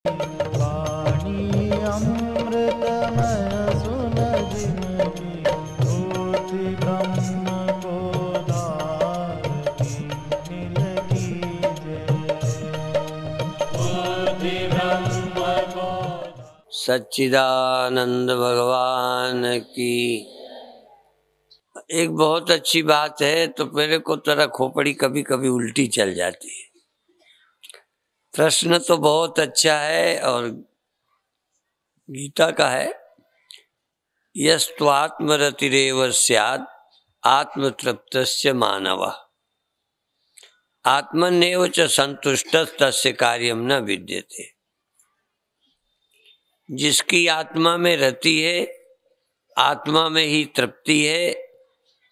वाणी अमृतमय सुन जिनकी होती ब्रह्म को धारती नील की जय। सच्चिदानंद भगवान की। एक बहुत अच्छी बात है, तो मेरे को तरह खोपड़ी कभी कभी उल्टी चल जाती है। प्रश्न तो बहुत अच्छा है और गीता का है, यस्त्वात्मरतिरेव स्यात् आत्मतृप्तस्य मानवः आत्मन्येव च संतुष्टः तस्य कार्यं न विद्यते। जिसकी आत्मा में रति है, आत्मा में ही तृप्ति है।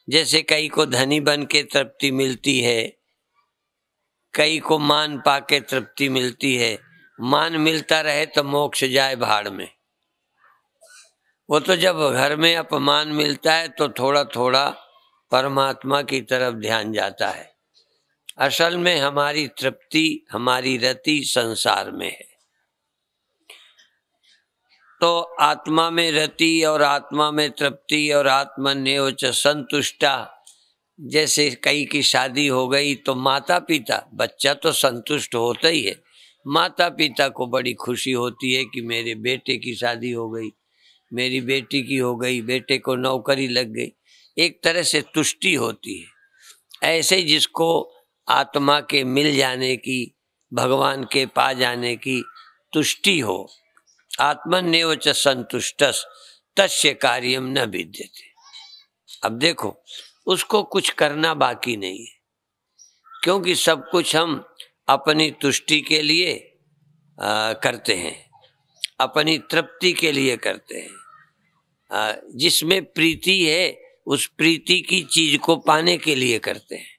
जैसे कई को धनी बन के तृप्ति मिलती है, कई को मान पाके तृप्ति मिलती है। मान मिलता रहे तो मोक्ष जाए भाड़ में। वो तो जब घर में अपमान मिलता है तो थोड़ा थोड़ा परमात्मा की तरफ ध्यान जाता है। असल में हमारी तृप्ति, हमारी रति संसार में है। तो आत्मा में रति और आत्मा में तृप्ति और आत्मन्येव च संतुष्टा। जैसे कई की शादी हो गई तो माता पिता, बच्चा तो संतुष्ट होता ही है। माता पिता को बड़ी खुशी होती है कि मेरे बेटे की शादी हो गई, मेरी बेटी की हो गई, बेटे को नौकरी लग गई। एक तरह से तुष्टि होती है। ऐसे जिसको आत्मा के मिल जाने की, भगवान के पा जाने की तुष्टि हो, आत्मन्येव च संतुष्टस् तस्य कार्यम न विद्यते। अब देखो, उसको कुछ करना बाकी नहीं है, क्योंकि सब कुछ हम अपनी तुष्टि के लिए करते हैं, अपनी तृप्ति के लिए करते हैं। जिसमें प्रीति है उस प्रीति की चीज को पाने के लिए करते हैं।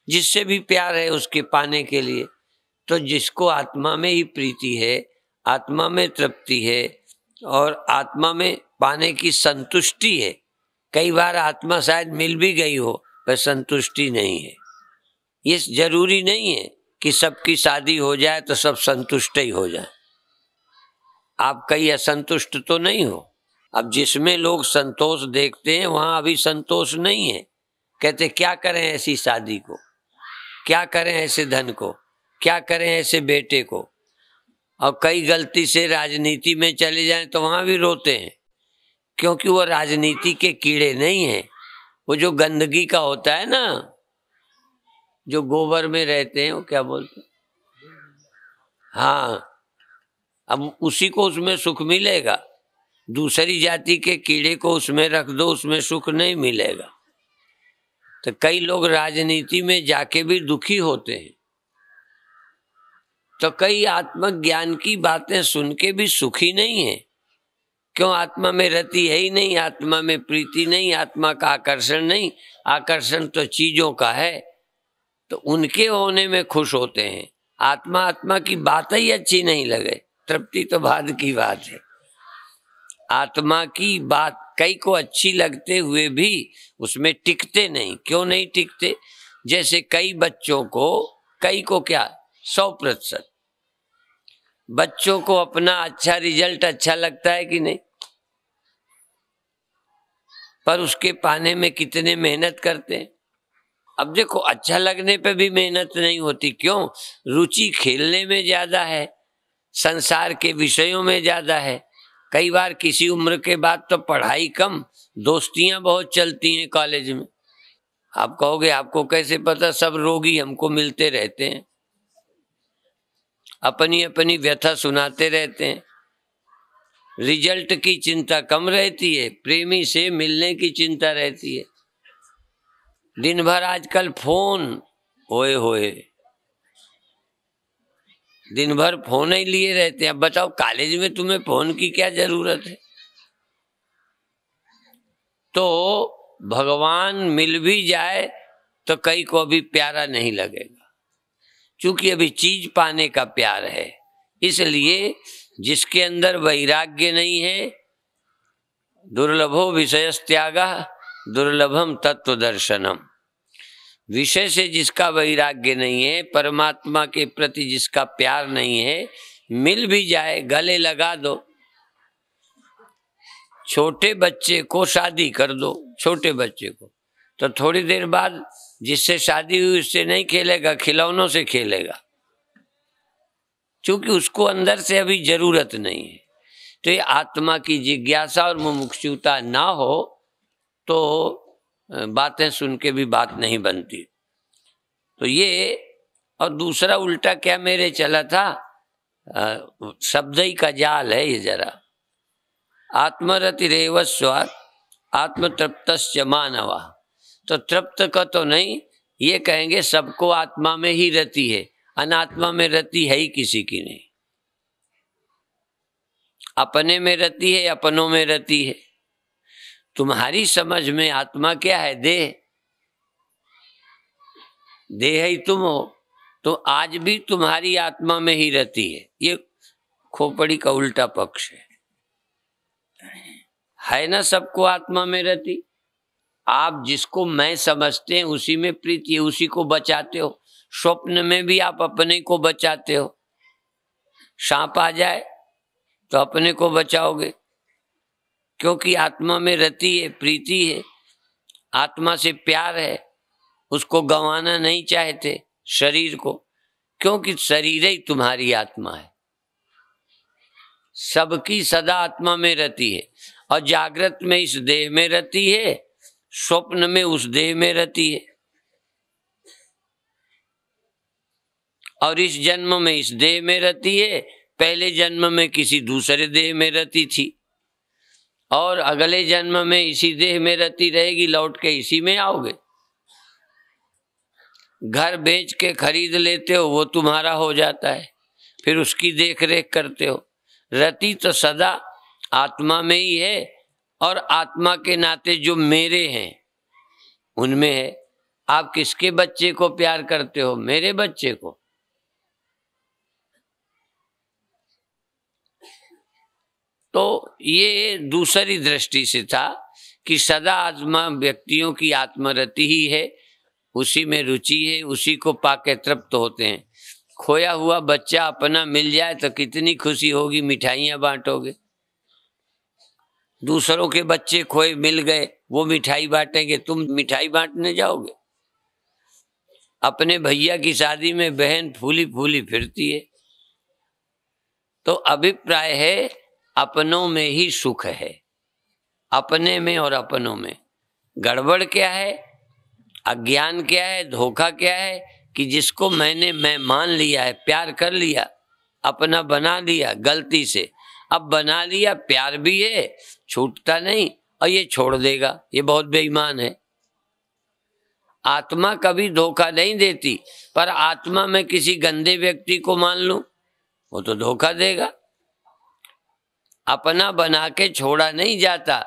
जिससे भी प्यार है उसके पाने के लिए। तो जिसको आत्मा में ही प्रीति है, आत्मा में तृप्ति है और आत्मा में पाने की संतुष्टि है। कई बार आत्मा शायद मिल भी गई हो पर संतुष्टि नहीं है। ये जरूरी नहीं है कि सबकी शादी हो जाए तो सब संतुष्ट ही हो जाए। आप कहीं असंतुष्ट तो नहीं हो। अब जिसमें लोग संतोष देखते हैं वहां अभी संतोष नहीं है। कहते क्या करें ऐसी शादी को, क्या करें ऐसे धन को, क्या करें ऐसे बेटे को। और कई गलती से राजनीति में चले जाएं तो वहां भी रोते हैं, क्योंकि वो राजनीति के कीड़े नहीं है। वो जो गंदगी का होता है ना, जो गोबर में रहते हैं, वो क्या बोलते हैं, हाँ, अब उसी को उसमें सुख मिलेगा। दूसरी जाति के कीड़े को उसमें रख दो, उसमें सुख नहीं मिलेगा। तो कई लोग राजनीति में जाके भी दुखी होते हैं। तो कई आत्मज्ञान की बातें सुन के भी सुखी नहीं है। क्यों? आत्मा में रति है ही नहीं, आत्मा में प्रीति नहीं, आत्मा का आकर्षण नहीं। आकर्षण तो चीजों का है, तो उनके होने में खुश होते हैं। आत्मा की बात ही अच्छी नहीं लगे, तृप्ति तो बाद की बात है। आत्मा की बात कई को अच्छी लगते हुए भी उसमें टिकते नहीं। क्यों नहीं टिकते? जैसे कई बच्चों को, कई को क्या 100% बच्चों को अपना अच्छा रिजल्ट अच्छा लगता है कि नहीं, पर उसके पाने में कितने मेहनत करते हैं। अब देखो, अच्छा लगने पे भी मेहनत नहीं होती। क्यों? रुचि खेलने में ज्यादा है, संसार के विषयों में ज्यादा है। कई बार किसी उम्र के बाद तो पढ़ाई कम, दोस्तियां बहुत चलती हैं कॉलेज में। आप कहोगे आपको कैसे पता? सब रोगी हमको मिलते रहते हैं, अपनी अपनी व्यथा सुनाते रहते हैं। रिजल्ट की चिंता कम रहती है, प्रेमी से मिलने की चिंता रहती है। दिन भर आजकल फोन, ओए होए, दिन भर फोन ही लिए रहते हैं। अब बताओ, कॉलेज में तुम्हें फोन की क्या जरूरत है? तो भगवान मिल भी जाए तो कई को अभी प्यारा नहीं लगेगा, क्योंकि अभी चीज पाने का प्यार है। इसलिए जिसके अंदर वैराग्य नहीं है, दुर्लभो विषयस्त्यागः दुर्लभम तत्व दर्शनम। विषय से जिसका वैराग्य नहीं है, परमात्मा के प्रति जिसका प्यार नहीं है, मिल भी जाए गले लगा दो। छोटे बच्चे को शादी कर दो, छोटे बच्चे को, तो थोड़ी देर बाद जिससे शादी हुई उससे नहीं खेलेगा, खिलौनों से खेलेगा, क्योंकि उसको अंदर से अभी जरूरत नहीं है। तो ये आत्मा की जिज्ञासा और मुमुक्षुता ना हो तो बातें सुन के भी बात नहीं बनती। तो ये, और दूसरा उल्टा क्या मेरे चला था, शब्द ही का जाल है ये जरा। आत्मरतिरेव स्वात् आत्मतृप्तश्च मानवा, तो तृप्त का तो नहीं, ये कहेंगे सबको आत्मा में ही रति है, अनात्मा में रति है ही किसी की नहीं। अपने में रति है, अपनों में रति है। तुम्हारी समझ में आत्मा क्या है? देह, देह ही तुम हो, तो आज भी तुम्हारी आत्मा में ही रति है। ये खोपड़ी का उल्टा पक्ष है ना। सबको आत्मा में रति, आप जिसको मैं समझते हैं उसी में प्रीति है, उसी को बचाते हो। स्वप्न में भी आप अपने को बचाते हो। सांप आ जाए तो अपने को बचाओगे, क्योंकि आत्मा में रति है, प्रीति है, आत्मा से प्यार है, उसको गंवाना नहीं चाहते शरीर को, क्योंकि शरीर ही तुम्हारी आत्मा है। सबकी सदा आत्मा में रति है, और जागृत में इस देह में रति है, स्वप्न में उस देह में रति है, और इस जन्म में इस देह में रति है, पहले जन्म में किसी दूसरे देह में रति थी, और अगले जन्म में इसी देह में रति रहेगी, लौट के इसी में आओगे। घर बेच के खरीद लेते हो, वो तुम्हारा हो जाता है, फिर उसकी देख रेख करते हो। रति तो सदा आत्मा में ही है, और आत्मा के नाते जो मेरे हैं उनमें है। आप किसके बच्चे को प्यार करते हो? मेरे बच्चे को। तो ये दूसरी दृष्टि से था कि सदा आत्मा व्यक्तियों की आत्मरति ही है, उसी में रुचि है, उसी को पाके तृप्त होते हैं। खोया हुआ बच्चा अपना मिल जाए तो कितनी खुशी होगी, मिठाइयाँ बांटोगे। दूसरों के बच्चे खोए मिल गए, वो मिठाई बांटेंगे, तुम मिठाई बांटने जाओगे। अपने भैया की शादी में बहन फूली फूली फिरती है। तो अभिप्राय है अपनों में ही सुख है, अपने में और अपनों में। गड़बड़ क्या है, अज्ञान क्या है, धोखा क्या है कि जिसको मैं मान लिया है, प्यार कर लिया, अपना बना लिया गलती से। अब बना लिया, प्यार भी है, छूटता नहीं, और ये छोड़ देगा, ये बहुत बेईमान है। आत्मा कभी धोखा नहीं देती, पर आत्मा में किसी गंदे व्यक्ति को मान लूं, वो तो धोखा देगा। अपना बना के छोड़ा नहीं जाता,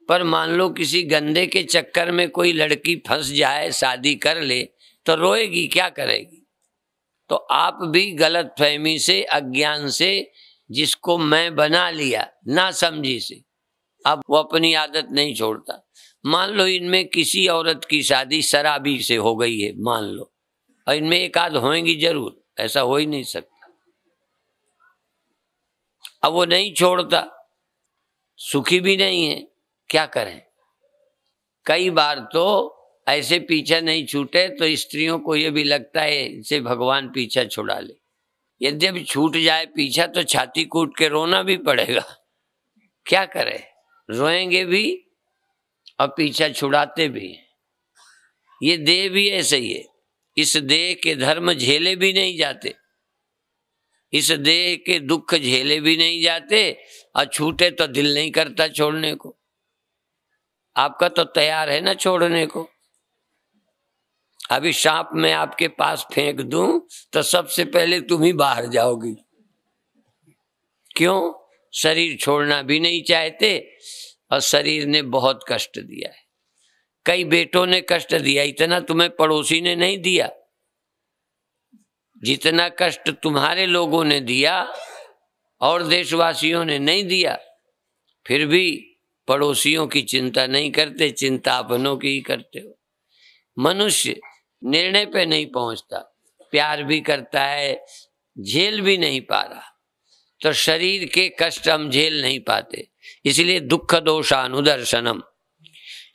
पर मान लो किसी गंदे के चक्कर में कोई लड़की फंस जाए, शादी कर ले, तो रोएगी, क्या करेगी? तो आप भी गलत फहमी से, अज्ञान से, जिसको मैं बना लिया ना समझी से, अब वो अपनी आदत नहीं छोड़ता। मान लो इनमें किसी औरत की शादी शराबी से हो गई है, मान लो, और इनमें एक आध होंगी जरूर, ऐसा हो ही नहीं सकता। अब वो नहीं छोड़ता, सुखी भी नहीं है, क्या करें? कई बार तो ऐसे पीछा नहीं छूटे तो स्त्रियों को ये भी लगता है इनसे भगवान पीछा छुड़ा ले। यद्यपि छूट जाए पीछा तो छाती कूट के रोना भी पड़ेगा, क्या करें? रोएंगे भी और पीछा छुड़ाते भी। ये देह भी ऐसे ही है, इस देह के धर्म झेले भी नहीं जाते, इस देह के दुख झेले भी नहीं जाते, और छूटे तो दिल नहीं करता छोड़ने को। आपका तो तैयार है ना छोड़ने को। अभी सांप मैं आपके पास फेंक दूं तो सबसे पहले तुम ही बाहर जाओगी। क्यों? शरीर छोड़ना भी नहीं चाहते, और शरीर ने बहुत कष्ट दिया है। कई बेटों ने कष्ट दिया, इतना तुम्हें पड़ोसी ने नहीं दिया जितना कष्ट तुम्हारे लोगों ने दिया और देशवासियों ने नहीं दिया। फिर भी पड़ोसियों की चिंता नहीं करते, चिंता अपनों की ही करते हो। मनुष्य निर्णय पे नहीं पहुंचता, प्यार भी करता है, झेल भी नहीं पा रहा, तो शरीर के कष्ट हम झेल नहीं पाते, इसलिए दुख दोषानुदर्शनम,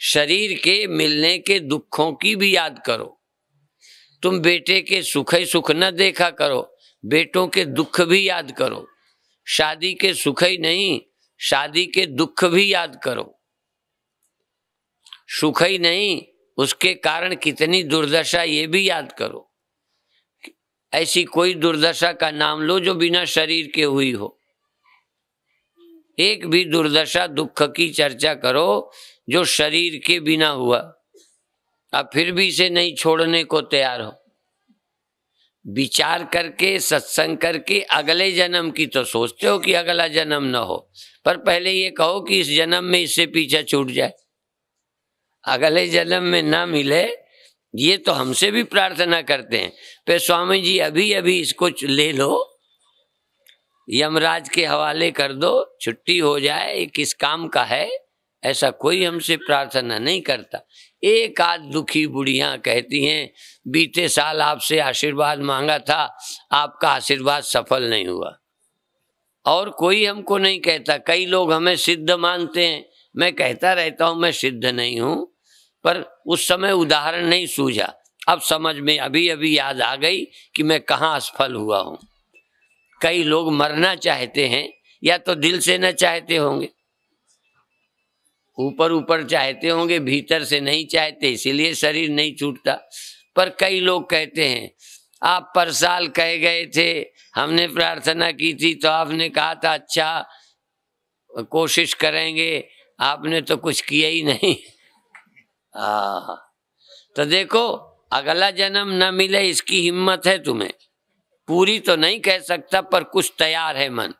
शरीर के मिलने के दुखों की भी याद करो। तुम बेटे के सुख ही सुख न देखा करो, बेटों के दुख भी याद करो। शादी के सुख ही नहीं, शादी के दुख भी याद करो। सुख ही नहीं, उसके कारण कितनी दुर्दशा ये भी याद करो। ऐसी कोई दुर्दशा का नाम लो जो बिना शरीर के हुई हो। एक भी दुर्दशा दुख की चर्चा करो जो शरीर के बिना हुआ, अब फिर भी इसे नहीं छोड़ने को तैयार हो। विचार करके सत्संग करके अगले जन्म की तो सोचते हो कि अगला जन्म न हो, पर पहले ये कहो कि इस जन्म में इससे पीछा छूट जाए, अगले जन्म में ना मिले। ये तो हमसे भी प्रार्थना करते हैं, पे स्वामी जी अभी अभी इसको ले लो, यमराज के हवाले कर दो, छुट्टी हो जाए, किस काम का है। ऐसा कोई हमसे प्रार्थना नहीं करता। एक आध दुखी बुढ़ियां कहती हैं बीते साल आपसे आशीर्वाद मांगा था, आपका आशीर्वाद सफल नहीं हुआ। और कोई हमको नहीं कहता। कई लोग हमें सिद्ध मानते हैं, मैं कहता रहता हूं मैं सिद्ध नहीं हूं, पर उस समय उदाहरण नहीं सूझा। अब समझ में अभी अभी याद आ गई कि मैं कहाँ असफल हुआ हूं। कई लोग मरना चाहते हैं, या तो दिल से न चाहते होंगे, ऊपर ऊपर चाहते होंगे, भीतर से नहीं चाहते, इसीलिए शरीर नहीं छूटता। पर कई लोग कहते हैं आप पर साल कह गए थे, हमने प्रार्थना की थी तो आपने कहा था अच्छा कोशिश करेंगे, आपने तो कुछ किया ही नहीं। तो देखो अगला जन्म न मिले इसकी हिम्मत है तुम्हें। पूरी तो नहीं कह सकता, पर कुछ तैयार है मन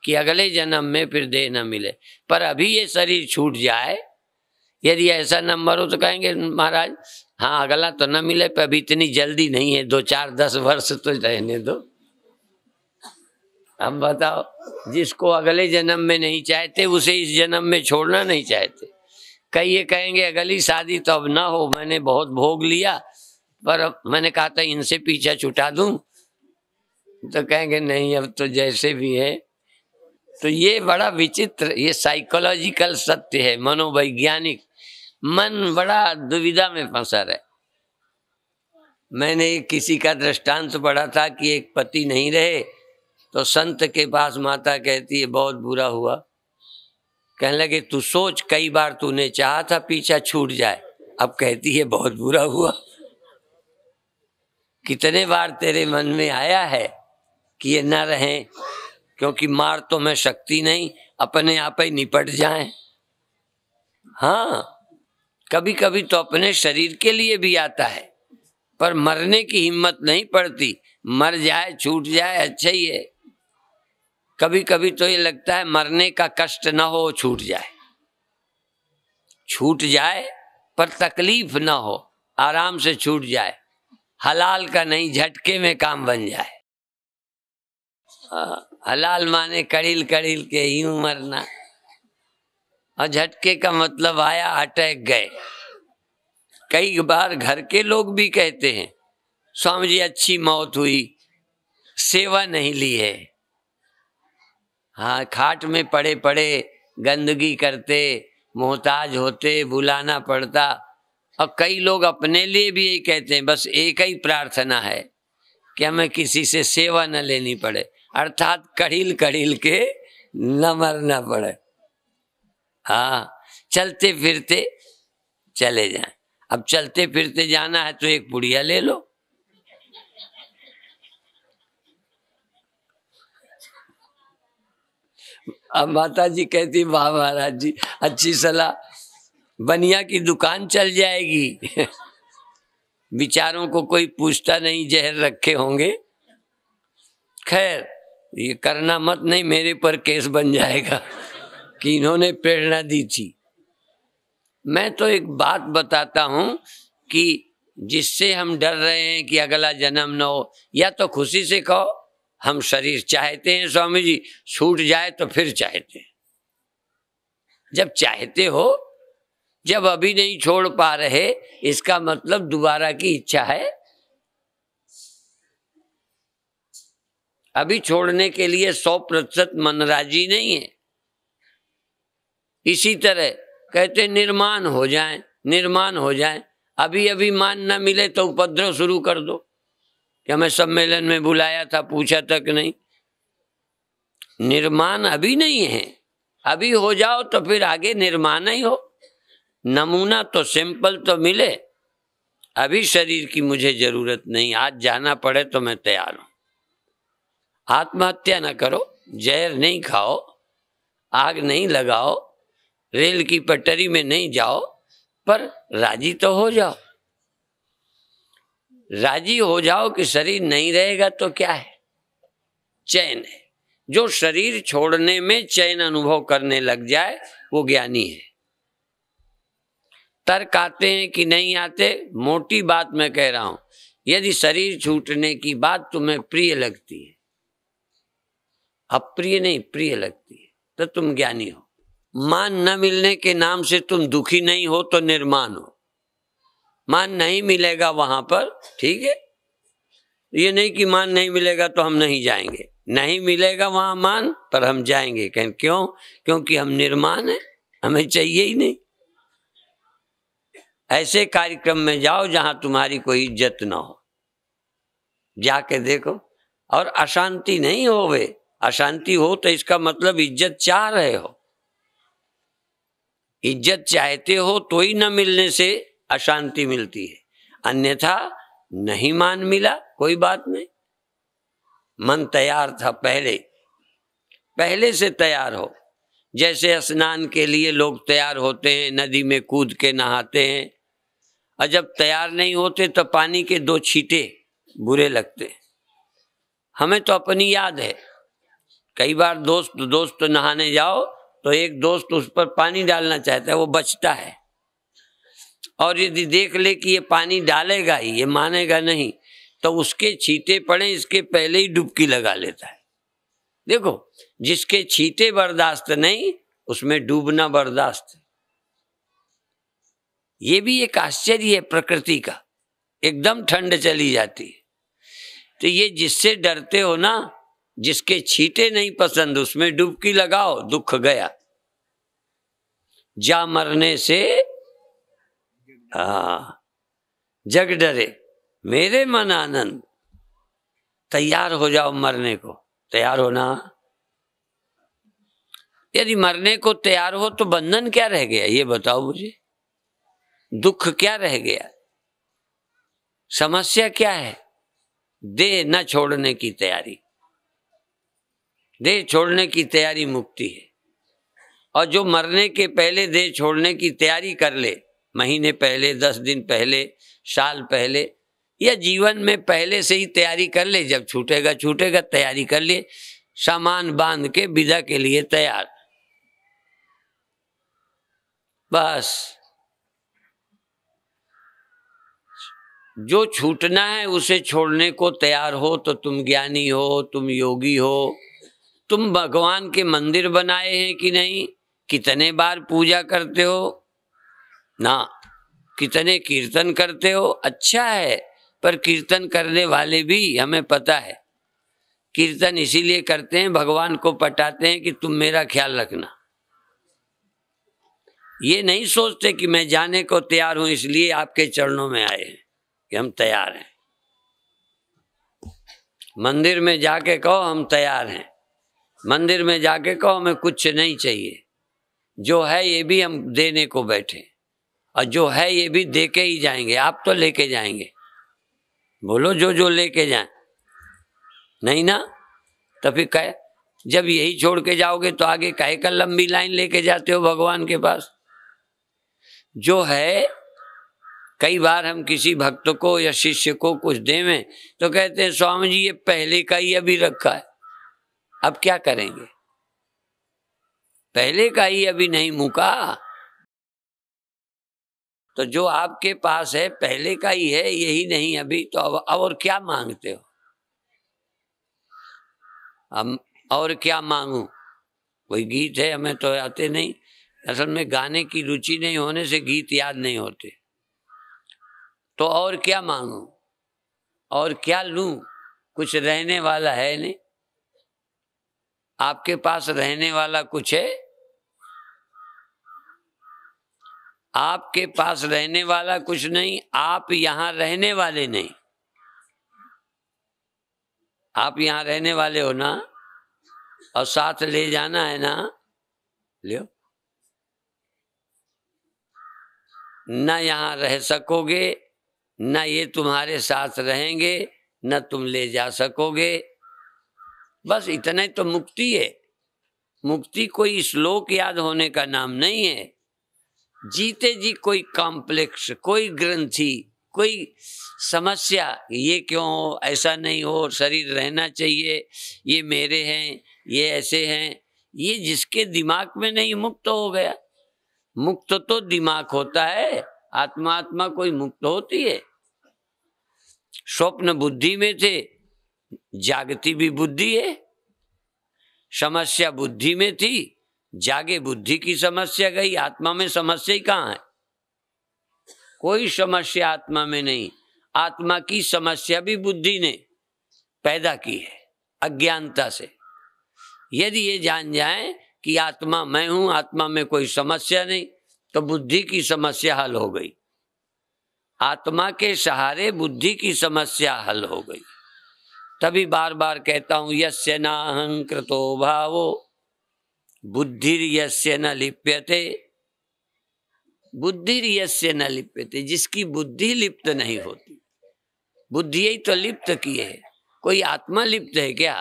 कि अगले जन्म में फिर देह न मिले। पर अभी ये शरीर छूट जाए, यदि ऐसा नंबर हो तो कहेंगे महाराज हाँ अगला तो न मिले, पर अभी इतनी जल्दी नहीं है, 2 4 10 वर्ष तो रहने दो। अब बताओ, जिसको अगले जन्म में नहीं चाहते उसे इस जन्म में छोड़ना नहीं चाहते। कई ये कहेंगे अगली शादी तो अब ना हो, मैंने बहुत भोग लिया, पर अब मैंने कहा था इनसे पीछा छुटा दूं, तो कहेंगे नहीं अब तो जैसे भी है। तो ये बड़ा विचित्र, ये साइकोलॉजिकल सत्य है, मनोवैज्ञानिक। मन बड़ा दुविधा में फंसा है। मैंने किसी का दृष्टांत पढ़ा था कि एक पति नहीं रहे तो संत के पास माता कहती है बहुत बुरा हुआ। कहने लगे तू सोच, कई बार तूने चाहा था पीछा छूट जाए, अब कहती है बहुत बुरा हुआ। कितने बार तेरे मन में आया है कि ये न रहें, क्योंकि मार तो में शक्ति नहीं, अपने आप ही निपट जाएं। हाँ कभी कभी तो अपने शरीर के लिए भी आता है, पर मरने की हिम्मत नहीं पड़ती। मर जाए छूट जाए अच्छा ही है। कभी कभी तो ये लगता है मरने का कष्ट ना हो, छूट जाए, छूट जाए पर तकलीफ ना हो, आराम से छूट जाए, हलाल का नहीं झटके में काम बन जाए। हलाल माने कड़ील कड़ील के यूं मरना, और झटके का मतलब आया अटैक गए। कई बार घर के लोग भी कहते हैं स्वामी जी अच्छी मौत हुई, सेवा नहीं ली है। हाँ खाट में पड़े पड़े गंदगी करते, मोहताज होते, बुलाना पड़ता। और कई लोग अपने लिए भी यही कहते हैं बस एक ही प्रार्थना है कि हमें किसी से सेवा न लेनी पड़े, अर्थात कड़ील कड़ील के न मरना पड़े। हाँ चलते फिरते चले जाएं। अब चलते फिरते जाना है तो एक पुड़िया ले लो। अब माता जी कहती वाह महाराज जी अच्छी सलाह, बनिया की दुकान चल जाएगी। विचारों को कोई पूछता नहीं, जहर रखे होंगे। खैर ये करना मत, नहीं मेरे पर केस बन जाएगा कि इन्होंने प्रेरणा दी थी। मैं तो एक बात बताता हूं कि जिससे हम डर रहे हैं कि अगला जन्म न हो, या तो खुशी से कहो हम शरीर चाहते हैं स्वामी जी, छूट जाए तो फिर चाहते हैं। जब चाहते हो, जब अभी नहीं छोड़ पा रहे, इसका मतलब दोबारा की इच्छा है। अभी छोड़ने के लिए 100% मन राजी नहीं है। इसी तरह कहते निर्माण हो जाए, निर्माण हो जाए, अभी अभी मान न मिले तो उपद्रव शुरू कर दो कि हमें सम्मेलन में बुलाया था, पूछा तक नहीं। निर्माण अभी नहीं है, अभी हो जाओ तो फिर आगे निर्माण ही हो। नमूना तो सिंपल तो मिले, अभी शरीर की मुझे जरूरत नहीं, आज जाना पड़े तो मैं तैयार हूं। आत्महत्या न करो, जहर नहीं खाओ, आग नहीं लगाओ, रेल की पटरी में नहीं जाओ, पर राजी तो हो जाओ। राजी हो जाओ कि शरीर नहीं रहेगा तो क्या है, चैन है। जो शरीर छोड़ने में चैन अनुभव करने लग जाए वो ज्ञानी है। तर्क आते हैं कि नहीं आते, मोटी बात मैं कह रहा हूं, यदि शरीर छूटने की बात तुम्हें प्रिय लगती है, अप्रिय नहीं प्रिय लगती है, तो तुम ज्ञानी हो। मान न मिलने के नाम से तुम दुखी नहीं हो तो निर्माण हो। मान नहीं मिलेगा वहां पर, ठीक है, ये नहीं कि मान नहीं मिलेगा तो हम नहीं जाएंगे, नहीं मिलेगा वहां मान पर हम जाएंगे। क्यों? क्योंकि हम निर्माण है, हमें चाहिए ही नहीं। ऐसे कार्यक्रम में जाओ जहां तुम्हारी कोई इज्जत ना हो, जाके देखो, और अशांति नहीं होवे। अशांति हो तो इसका मतलब इज्जत चाह रहे हो। इज्जत चाहते हो तो ही न मिलने से अशांति मिलती है, अन्यथा नहीं मान मिला कोई बात नहीं। मन तैयार था, पहले से तैयार हो। जैसे स्नान के लिए लोग तैयार होते हैं, नदी में कूद के नहाते हैं, और जब तैयार नहीं होते तो पानी के 2 छींटे बुरे लगते। हमें तो अपनी याद है, कई बार दोस्त नहाने जाओ तो एक दोस्त उस पर पानी डालना चाहता है, वो बचता है, और यदि देख ले कि ये पानी डालेगा ही, ये मानेगा नहीं, तो उसके छींटे पड़े इसके पहले ही डुबकी लगा लेता है। देखो, जिसके छींटे बर्दाश्त नहीं उसमें डूबना बर्दाश्त है। ये भी एक आश्चर्य है प्रकृति का, एकदम ठंड चली जाती है। तो ये जिससे डरते हो ना, जिसके छींटे नहीं पसंद उसमें डुबकी लगाओ, दुख गया। जा मरने से जग डरे, मेरे मन आनंद। तैयार हो जाओ मरने को, तैयार होना। यदि मरने को तैयार हो तो बंधन क्या रह गया, ये बताओ मुझे। दुख क्या रह गया, समस्या क्या है? देह न छोड़ने की तैयारी, देह छोड़ने की तैयारी मुक्ति है। और जो मरने के पहले देह छोड़ने की तैयारी कर ले, महीने पहले, 10 दिन पहले, साल पहले, या जीवन में पहले से ही तैयारी कर ले, जब छूटेगा छूटेगा, तैयारी कर ले, सामान बांध के विदा के लिए तैयार। बस जो छूटना है उसे छोड़ने को तैयार हो तो तुम ज्ञानी हो, तुम योगी हो। तुम भगवान के मंदिर बनाए हैं कि नहीं? कितने बार पूजा करते हो ना, कितने कीर्तन करते हो, अच्छा है, पर कीर्तन करने वाले भी हमें पता है कीर्तन इसीलिए करते हैं, भगवान को पटाते हैं कि तुम मेरा ख्याल रखना। ये नहीं सोचते कि मैं जाने को तैयार हूं इसलिए आपके चरणों में आए हैं कि हम तैयार हैं। मंदिर में जाके कहो हम तैयार हैं, मंदिर में जाके कहो हमें कुछ नहीं चाहिए, जो है ये भी हम देने को बैठे, और जो है ये भी दे के ही जाएंगे। आप तो लेके जाएंगे, बोलो जो जो लेके जाए, नहीं ना? तो फिर कहे, जब यही छोड़ के जाओगे तो आगे काहे का लंबी लाइन लेके जाते हो भगवान के पास? जो है, कई बार हम किसी भक्त को या शिष्य को कुछ देवें तो कहते हैं स्वामी जी ये पहले का ही अभी रखा है, अब क्या करेंगे, पहले का ही अभी नहीं मुका। तो जो आपके पास है पहले का ही है, यही नहीं अभी, तो अब और क्या मांगते हो? हम और क्या मांगू? कोई गीत है, हमें तो आते नहीं, असल में गाने की रुचि नहीं होने से गीत याद नहीं होते। तो और क्या मांगू और क्या लूं? कुछ रहने वाला है नहीं, आपके पास रहने वाला कुछ है? आपके पास रहने वाला कुछ नहीं, आप यहां रहने वाले नहीं। आप यहां रहने वाले हो ना, और साथ ले जाना है ना, ले ना। यहां रह सकोगे, ना ये तुम्हारे साथ रहेंगे, न तुम ले जा सकोगे। बस इतना ही तो मुक्ति है। मुक्ति कोई श्लोक याद होने का नाम नहीं है। जीते जी कोई कॉम्प्लेक्स, कोई ग्रंथि, कोई समस्या, ये क्यों हो, ऐसा नहीं हो, शरीर रहना चाहिए, ये मेरे हैं, ये ऐसे हैं, ये जिसके दिमाग में नहीं, मुक्त हो गया। मुक्त तो दिमाग होता है, आत्मा आत्मा कोई मुक्त होती है। स्वप्न बुद्धि में थे, जागती भी बुद्धि है। समस्या बुद्धि में थी, जागे बुद्धि की समस्या गई। आत्मा में समस्या ही कहाँ है? कोई समस्या आत्मा में नहीं। आत्मा की समस्या भी बुद्धि ने पैदा की है, अज्ञानता से। यदि ये जान जाए कि आत्मा मैं हूं, आत्मा में कोई समस्या नहीं, तो बुद्धि की समस्या हल हो गई। आत्मा के सहारे बुद्धि की समस्या हल हो गई। तभी बार बार कहता हूं, यस्य नाहंकृतो भावो बुद्धिर्यस्य न लिप्यते। बुद्धिर्यस्य न लिप्यते, जिसकी बुद्धि लिप्त नहीं होती। बुद्धि ही तो लिप्त की है। कोई आत्मा लिप्त है क्या?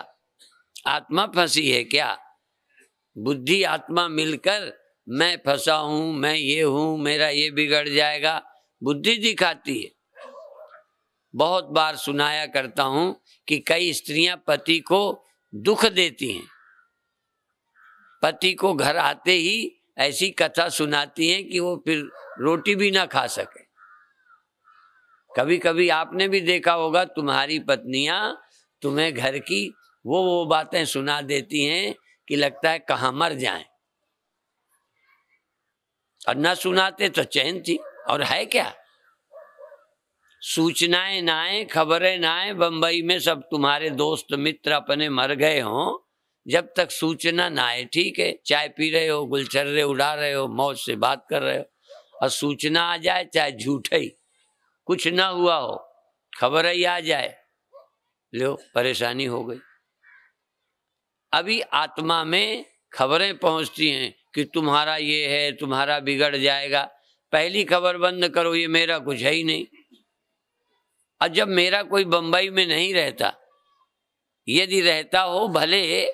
आत्मा फंसी है क्या? बुद्धि आत्मा मिलकर मैं फंसा हूं, मैं ये हूं, मेरा ये बिगड़ जाएगा, बुद्धि दिखाती है। बहुत बार सुनाया करता हूं कि कई स्त्रियां पति को दुख देती हैं। पति को घर आते ही ऐसी कथा सुनाती हैं कि वो फिर रोटी भी ना खा सके। कभी कभी आपने भी देखा होगा, तुम्हारी पत्नियां तुम्हें घर की वो बातें सुना देती हैं कि लगता है कहाँ मर जाएं। और न सुनाते तो चैन थी। और है क्या? सूचनाएं ना आए, खबरें ना आए, बंबई में सब तुम्हारे दोस्त मित्र अपने मर गए हों, जब तक सूचना ना आए, ठीक है, चाय पी रहे हो, गुलछर्रे उड़ा रहे हो, मौज से बात कर रहे हो, और सूचना आ जाए, चाहे झूठ ही, कुछ ना हुआ हो, खबर ही आ जाए, लो परेशानी हो गई। अभी आत्मा में खबरें पहुंचती हैं कि तुम्हारा ये है, तुम्हारा बिगड़ जाएगा। पहली खबर बंद करो, ये मेरा कुछ है ही नहीं। और जब मेरा कोई बंबई में नहीं रहता, यदि रहता हो, भले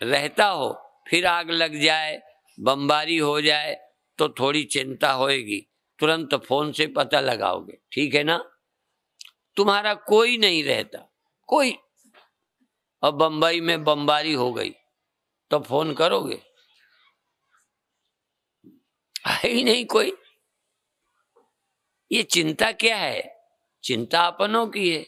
रहता हो, फिर आग लग जाए, बमबारी हो जाए, तो थोड़ी चिंता होएगी, तुरंत फोन से पता लगाओगे, ठीक है ना? तुम्हारा कोई नहीं रहता, कोई, और बंबई में बमबारी हो गई तो फोन करोगे? है ही नहीं कोई। ये चिंता क्या है? चिंता अपनों की है।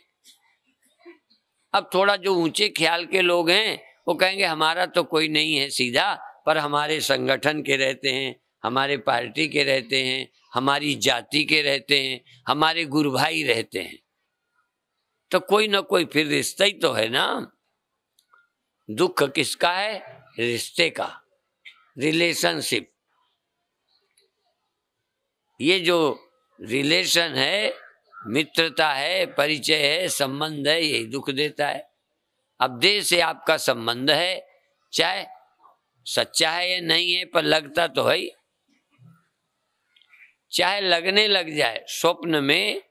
अब थोड़ा जो ऊंचे ख्याल के लोग हैं वो कहेंगे हमारा तो कोई नहीं है सीधा, पर हमारे संगठन के रहते हैं, हमारे पार्टी के रहते हैं, हमारी जाति के रहते हैं, हमारे गुरु भाई रहते हैं, तो कोई ना कोई फिर रिश्ता ही तो है ना। दुख किसका है? रिश्ते का, रिलेशनशिप। ये जो रिलेशन है, मित्रता है, परिचय है, संबंध है, यही दुख देता है। अब देह से आपका संबंध है, चाहे सच्चा है या नहीं है, पर लगता तो है ही। चाहे लगने लग जाए, स्वप्न में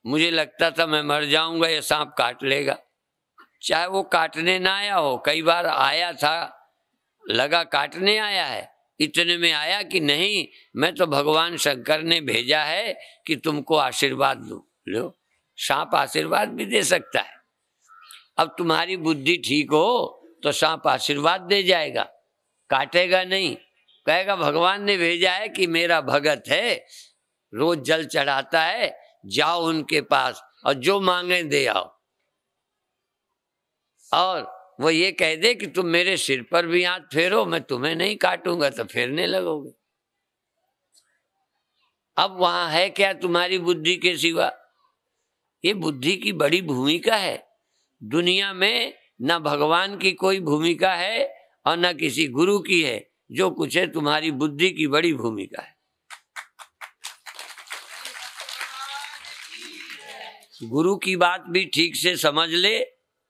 मुझे लगता था मैं मर जाऊंगा, ये सांप काट लेगा, चाहे वो काटने ना आया हो, कई बार आया था, लगा काटने आया है, इतने में आया कि नहीं, मैं तो भगवान शंकर ने भेजा है कि तुमको आशीर्वाद दूं। लो, सांप आशीर्वाद भी दे सकता है। अब तुम्हारी बुद्धि ठीक हो तो सांप आशीर्वाद दे जाएगा, काटेगा नहीं, कहेगा भगवान ने भेजा है कि मेरा भगत है, रोज जल चढ़ाता है, जाओ उनके पास और जो मांगे दे आओ। और वो ये कह दे कि तुम मेरे सिर पर भी हाथ फेरो, मैं तुम्हें नहीं काटूंगा, तो फेरने लगोगे। अब वहां है क्या तुम्हारी बुद्धि के सिवा? ये बुद्धि की बड़ी भूमिका है। दुनिया में न भगवान की कोई भूमिका है और न किसी गुरु की है। जो कुछ है तुम्हारी बुद्धि की बड़ी भूमिका है। गुरु की बात भी ठीक से समझ ले,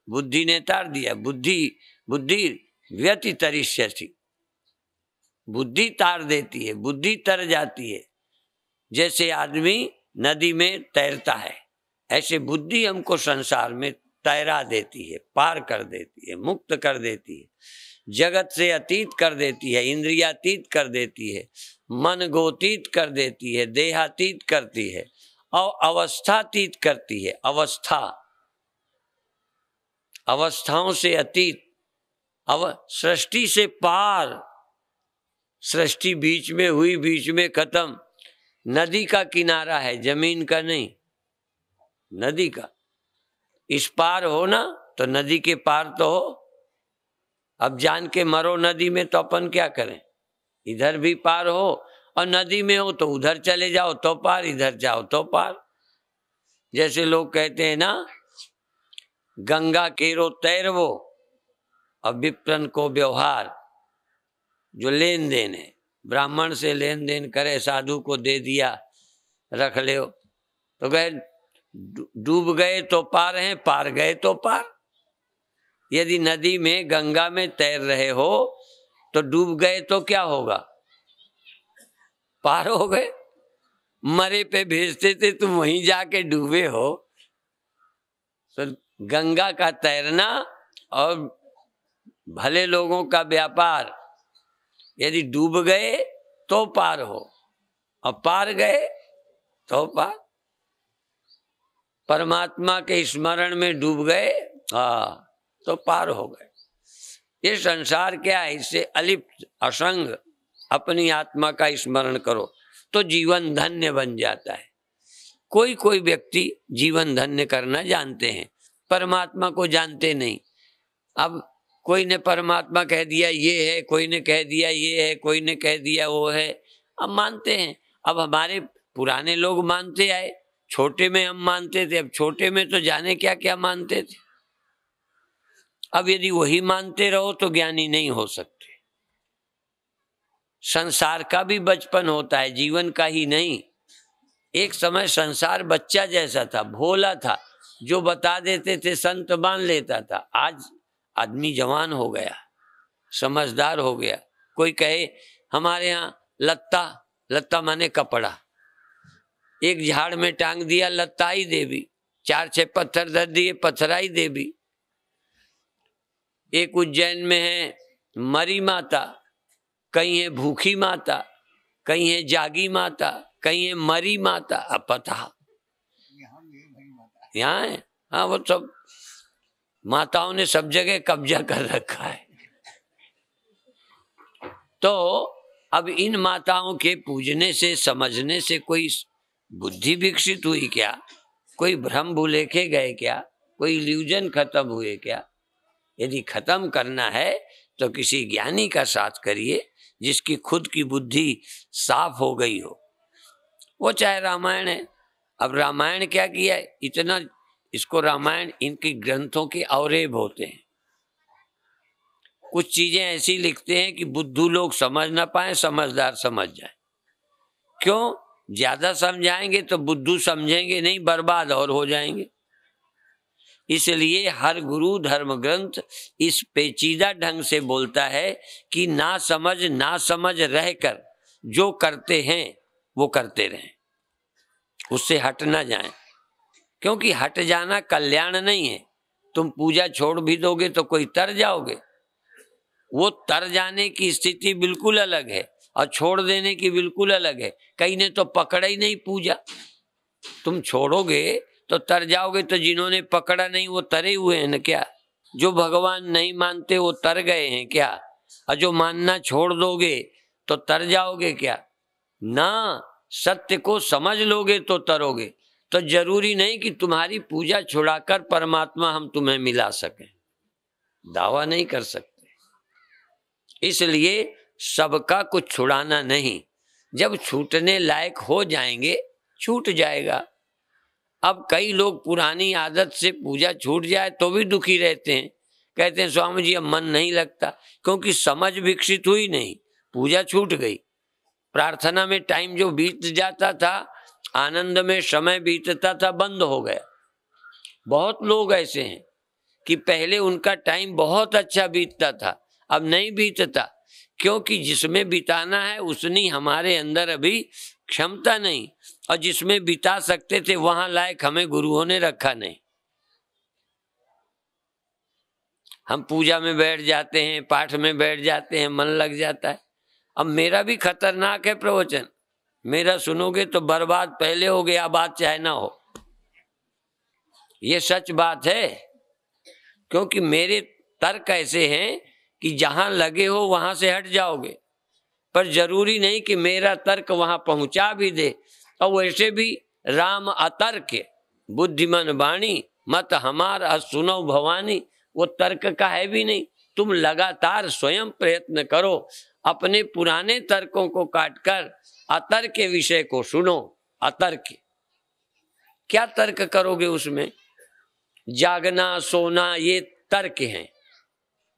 बुद्धि ने तार दिया। बुद्धि व्यतितरिष्यति, बुद्धि तार देती है, बुद्धि तर जाती है। जैसे आदमी नदी में तैरता है, ऐसे बुद्धि हमको संसार में तैरा देती है, पार कर देती है, मुक्त कर देती है, जगत से अतीत कर देती है, इंद्रियातीत कर देती है, मन गोतीत कर देती है, देहातीत करती है और अवस्थातीत करती है। अवस्थाओं से अतीत, सृष्टि से पार। सृष्टि बीच में हुई, बीच में खत्म। नदी का किनारा है, जमीन का नहीं, नदी का। इस पार हो ना तो नदी के पार तो हो। अब जान के मरो नदी में तो अपन क्या करें? इधर भी पार हो और नदी में हो तो उधर चले जाओ तो पार, इधर जाओ तो पार। जैसे लोग कहते हैं ना, गंगा केरो तैरवो और विप्रन को व्यवहार। जो लेन देन है, ब्राह्मण से लेन देन करे, साधु को दे दिया, रख ले, तो गए, डूब गए तो पार हैं, पार गए तो पार। यदि नदी में, गंगा में तैर रहे हो तो डूब गए तो क्या होगा? पार हो गए। मरे पे भेजते थे, तुम वहीं जाके डूबे हो। तो गंगा का तैरना और भले लोगों का व्यापार, यदि डूब गए तो पार हो और पार गए तो पार। परमात्मा के स्मरण में डूब गए तो पार हो गए। ये संसार क्या है? इससे अलिप्त असंग अपनी आत्मा का स्मरण करो तो जीवन धन्य बन जाता है। कोई कोई व्यक्ति जीवन धन्य करना जानते हैं, परमात्मा को जानते नहीं। अब कोई ने परमात्मा कह दिया ये है, कोई ने कह दिया ये है, कोई ने कह दिया वो है, अब मानते हैं। अब हमारे पुराने लोग मानते आए, छोटे में हम मानते थे, अब छोटे में तो जाने क्या क्या मानते थे। अब यदि वही मानते रहो तो ज्ञानी नहीं हो सकते। संसार का भी बचपन होता है, जीवन का ही नहीं। एक समय संसार बच्चा जैसा था, भोला था, जो बता देते थे संत मान लेता था। आज आदमी जवान हो गया, समझदार हो गया। कोई कहे हमारे यहाँ लत्ता माने कपड़ा, एक झाड़ में टांग दिया लत्ताई देवी, 4-6 पत्थर धर दिए पत्थराई देवी। एक उज्जैन में है मरी माता, कहीं है भूखी माता, कहीं है जागी माता, कहीं है मरी माता। अब पता यहाँ है, हाँ, वो सब माताओं ने सब जगह कब्जा कर रखा है। तो अब इन माताओं के पूजने से, समझने से कोई बुद्धि विकसित हुई क्या? कोई भ्रम भूलेखे गए क्या? कोई इल्यूजन खत्म हुए क्या? यदि खत्म करना है तो किसी ज्ञानी का साथ करिए, जिसकी खुद की बुद्धि साफ हो गई हो। वो चाहे रामायण है। अब रामायण क्या किया है? इतना इसको रामायण, इनके ग्रंथों के अवरेब होते हैं। कुछ चीजें ऐसी लिखते हैं कि बुद्धू लोग समझ ना पाए, समझदार समझ जाए। क्यों? ज्यादा समझाएंगे तो बुद्धू समझेंगे नहीं, बर्बाद और हो जाएंगे। इसलिए हर गुरु धर्म ग्रंथ इस पेचीदा ढंग से बोलता है कि ना समझ रहकर जो करते हैं वो करते रहें, उससे हट ना जाएं। क्योंकि हट जाना कल्याण नहीं है। तुम पूजा छोड़ भी दोगे तो कोई तर जाओगे, वो तर जाने की स्थिति बिल्कुल अलग है और छोड़ देने की बिल्कुल अलग है। कहीं ने तो पकड़ा ही नहीं पूजा, तुम छोड़ोगे तो तर जाओगे, तो जिन्होंने पकड़ा नहीं वो तरे हुए हैं न क्या? जो भगवान नहीं मानते वो तर गए हैं क्या? और जो मानना छोड़ दोगे तो तर जाओगे क्या? ना, सत्य को समझ लोगे तो तरोगे। तो जरूरी नहीं कि तुम्हारी पूजा छुड़ाकर परमात्मा हम तुम्हें मिला सकें, दावा नहीं कर सकते। इसलिए सबका कुछ छुड़ाना नहीं, जब छूटने लायक हो जाएंगे छूट जाएगा। अब कई लोग पुरानी आदत से पूजा छूट जाए तो भी दुखी रहते हैं, कहते हैं स्वामी जी अब मन नहीं लगता, क्योंकि समझ विकसित हुई नहीं, पूजा छूट गई। प्रार्थना में टाइम जो बीत जाता था, आनंद में समय बीतता था, बंद हो गया। बहुत लोग ऐसे हैं कि पहले उनका टाइम बहुत अच्छा बीतता था, अब नहीं बीतता, क्योंकि जिसमें बिताना है उसने हमारे अंदर अभी क्षमता नहीं, और जिसमें बिता सकते थे वहां लायक हमें गुरुओं ने रखा नहीं। हम पूजा में बैठ जाते हैं, पाठ में बैठ जाते हैं, मन लग जाता है। अब मेरा भी खतरनाक है प्रवचन, मेरा सुनोगे तो बर्बाद पहले हो गया, बात चाहे ना हो, ये सच बात है। क्योंकि मेरे तर्क ऐसे हैं कि जहां लगे हो वहां से हट जाओगे, पर जरूरी नहीं कि मेरा तर्क वहां पहुंचा भी दे। और वैसे भी राम अतर्क बुद्धिमान वाणी मत हमार सुनो भवानी, वो तर्क का है भी नहीं। तुम लगातार स्वयं प्रयत्न करो, अपने पुराने तर्कों को काटकर अतर्क के विषय को सुनो। अतर्क क्या तर्क करोगे उसमें? जागना सोना ये तर्क हैं।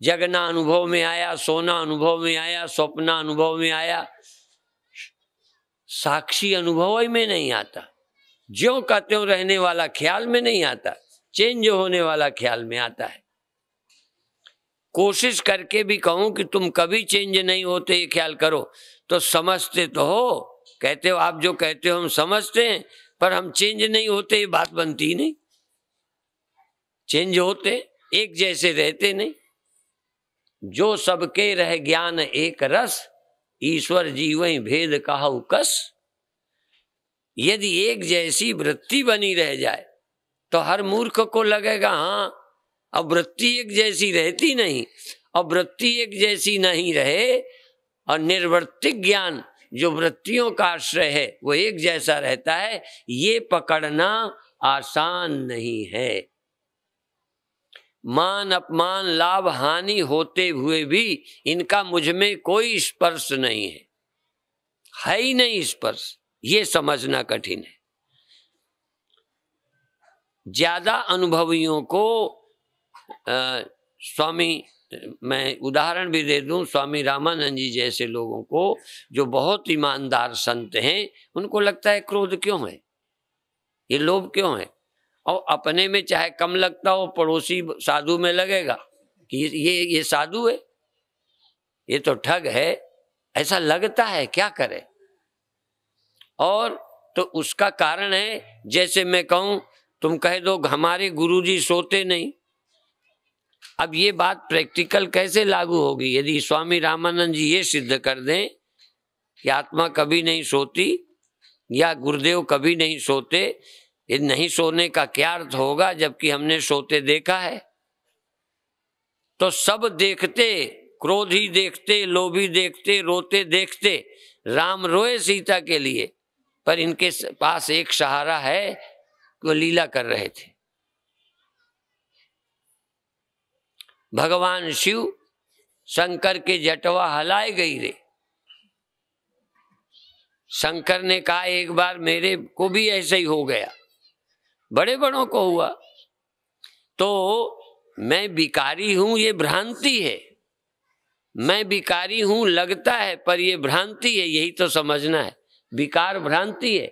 जगना अनुभव में आया, सोना अनुभव में आया, स्वप्न अनुभव में आया, साक्षी अनुभव ही में नहीं आता। ज्यों का त्यों रहने वाला ख्याल में नहीं आता, चेंज होने वाला ख्याल में आता है। कोशिश करके भी कहूं कि तुम कभी चेंज नहीं होते ये ख्याल करो, तो समझते तो हो, कहते हो आप जो कहते हो हम समझते हैं, पर हम चेंज नहीं होते, ये बात बनती ही नहीं। चेंज होते एक जैसे रहते नहीं। जो सबके रह ज्ञान एक रस, ईश्वर जीवई भेद कहु कस। यदि एक जैसी वृत्ति बनी रह जाए तो हर मूर्ख को लगेगा हाँ, अब वृत्ति एक जैसी रहती नहीं, अब वृत्ति एक जैसी नहीं रहे और निर्वर्तिक ज्ञान जो वृत्तियों का आश्रय है वो एक जैसा रहता है, ये पकड़ना आसान नहीं है। मान अपमान लाभ हानि होते हुए भी इनका मुझ में कोई स्पर्श नहीं है ही नहीं स्पर्श, ये समझना कठिन है। ज्यादा अनुभवियों को स्वामी, मैं उदाहरण भी दे दूं, स्वामी रामानंद जी जैसे लोगों को जो बहुत ईमानदार संत हैं, उनको लगता है क्रोध क्यों है, ये लोभ क्यों है, और अपने में चाहे कम लगता हो, पड़ोसी साधु में लगेगा कि ये साधु है, ये तो ठग है, ऐसा लगता है, क्या करे। और तो उसका कारण है, जैसे मैं कहूं, तुम कह दो हमारे गुरुजी सोते नहीं। अब ये बात प्रैक्टिकल कैसे लागू होगी? यदि स्वामी रामानंद जी ये सिद्ध कर दें कि आत्मा कभी नहीं सोती या गुरुदेव कभी नहीं सोते, ये नहीं सोने का क्या अर्थ होगा, जबकि हमने सोते देखा है। तो सब देखते, क्रोधी देखते, लोभी देखते, रोते देखते। राम रोए सीता के लिए, पर इनके पास एक सहारा है, वो लीला कर रहे थे। भगवान शिव शंकर के जटवा हलाए गई रे। शंकर ने कहा एक बार मेरे को भी ऐसे ही हो गया, बड़े बड़ों को हुआ, तो मैं विकारी हूं ये भ्रांति है, मैं विकारी हूं लगता है, पर ये भ्रांति है, यही तो समझना है। विकार भ्रांति है।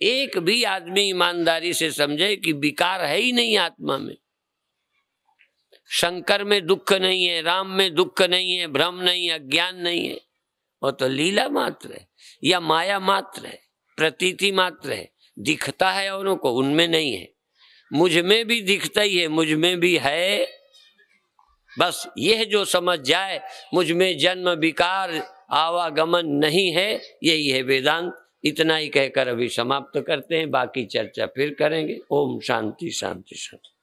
एक भी आदमी ईमानदारी से समझे कि विकार है ही नहीं आत्मा में। शंकर में दुख नहीं है, राम में दुख नहीं है, भ्रम नहीं है, अज्ञान नहीं है, वो तो लीला मात्र है या माया मात्र है, प्रतीति मात्र है, दिखता है औरों को, उनमें नहीं है। मुझ में भी दिखता ही है, मुझ में भी है। बस यह जो समझ जाए मुझ में जन्म विकार आवागमन नहीं है, यही है वेदांत। इतना ही कहकर अभी समाप्त करते हैं, बाकी चर्चा फिर करेंगे। ओम शांति शांति शांति।